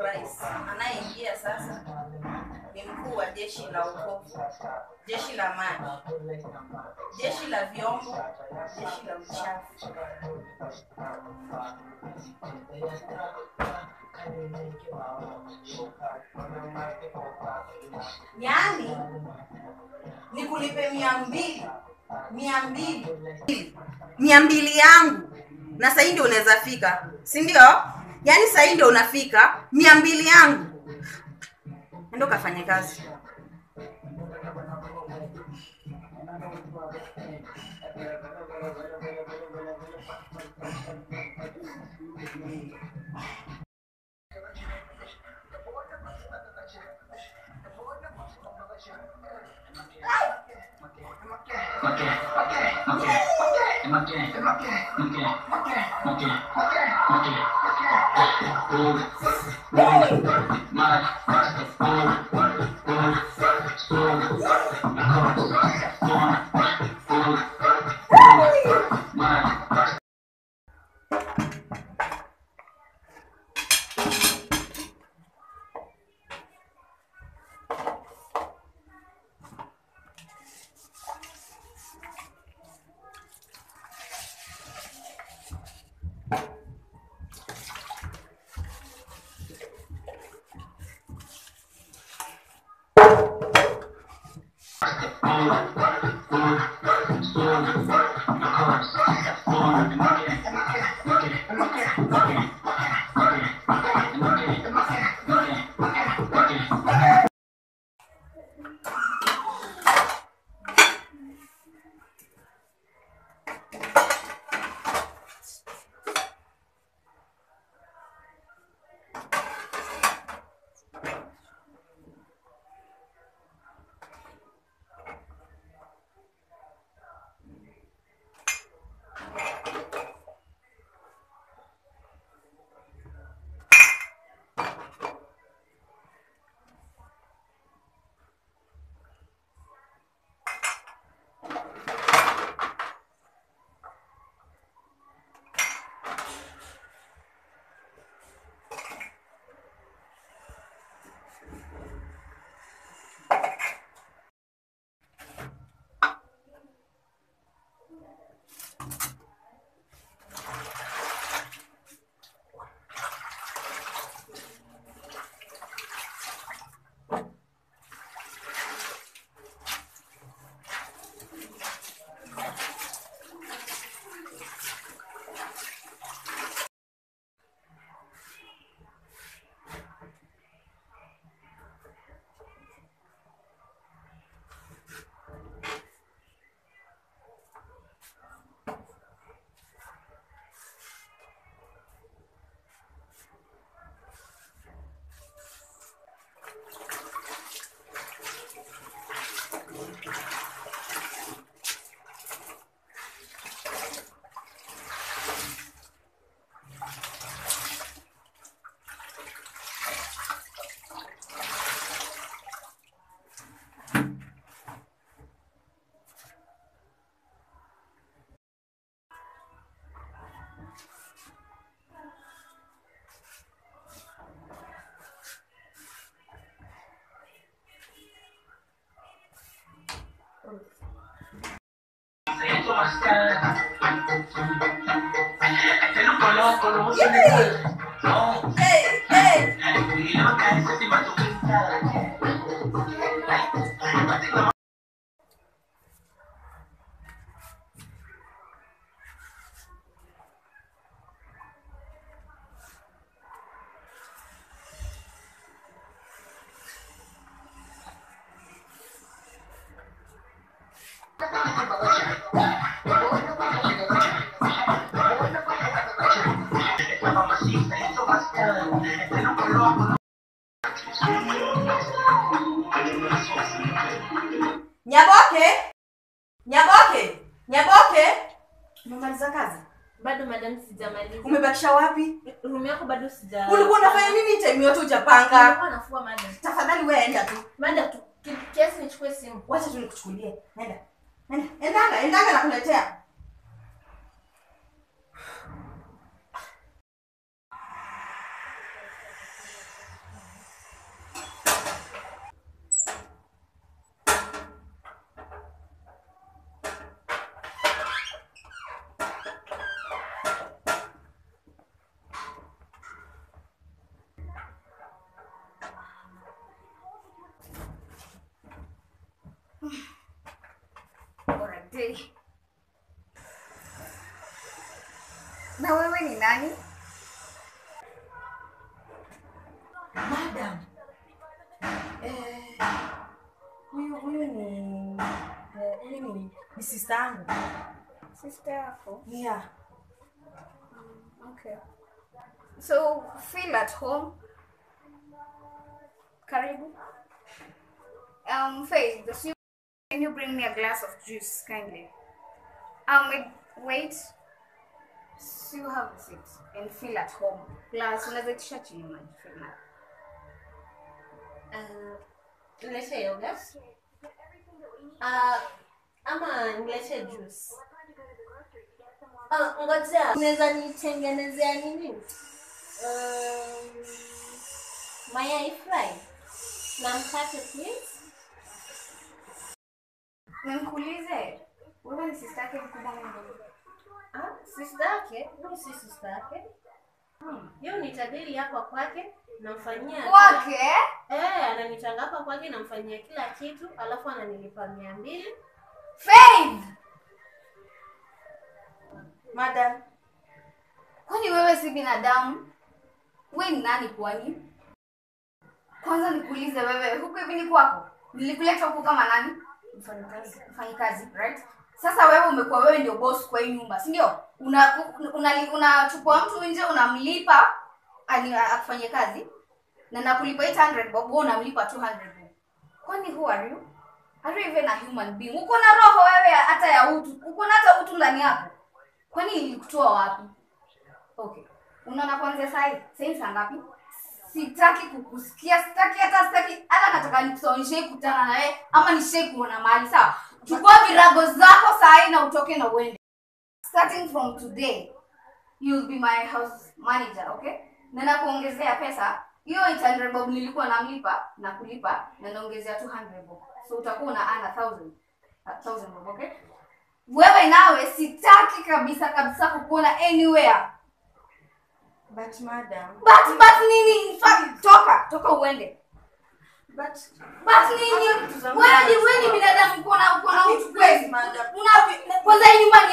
Rais anayeingia sasa ni mkuu wa jeshi la ukovu, jeshi la maji, jeshi la vyombo, jeshi la uchafu. Yaani nikulipe 200 yangu na sasa ndio unaweza fika, si ndio? Yaani sasa ndio unafika 200 yangu. Ndio kafanye kazi. Nyaboke. Umemaliza kazi? Bado madam sijamaliza. Umebakisha wapi? Room yako bado sija. Ulikuwa unafanya nini time yote hujapanga? Nilikuwa nafua madam. Tafadhali wewe enda tu. Manda tu. Kiasi nichukue simu. Wacha tu nikuchukulie. Nenda. Endanga nakuletea. Na wewe ni nani? Madam. Huyu ni sister yangu. Sister yako? Yeah. Okay. So feel at home. Karibu. Faith, can you bring me a glass of juice kindly? Wait. So you have a seat and feel at home. Plus, unaweza tisha chini maji feel. Nilete yogurt. Ama nilete juice. Ngoja, unaweza nitengenezea nini? Mayai fry. Na mkate please. Nimkuulize, wewe ni sister yake mkubwa mdogo? Sister yake? Mimi si sister yake. Yeye ni tabiri hapa kwake, namfanyia kwake? Ananitanga hapa kwake, namfanyia kila kitu, alafu ananilipa 200. Faith! Madam. Kwani wewe si binadamu? Wewe ni nani kwani? Kwanza nikuulize wewe, huko hivi ni kwako? Nilikuleta huko kama nani? Mfanyikazi, right? Sasa wewe umekuwa wewe ndio boss kwa hii nyumba, si ndio? Unachukua mtu nje unamlipa akufanyie kazi na nakulipa 800 bob, wewe unamlipa 200 bob. Kwani who are you? Are you even a human being? Uko na roho wewe hata ya utu. Uko na hata utu ndani yako. Kwani ilikutoa wapi? Okay. Unaona kwanza sasa saa ngapi? Sitaki kukusikia, sitaki hata nataka nikuonyeshe kutana na wewe ama nishe kuona mahali sawa. Chukua virago zako saa na utoke na uende. Starting from today, you'll be my house manager, okay? Na nakuongezea pesa. Hiyo 800 bob nilikuwa namlipa na kulipa na naongezea 200 bob. So utakuwa na ana 1000 bob, okay? Wewe nawe sitaki kabisa kukuona anywhere. But madam. But nini? In fact, toka uende. But nini? Wewe ni binadamu uko na utu kweli. Kwanza hii nyumba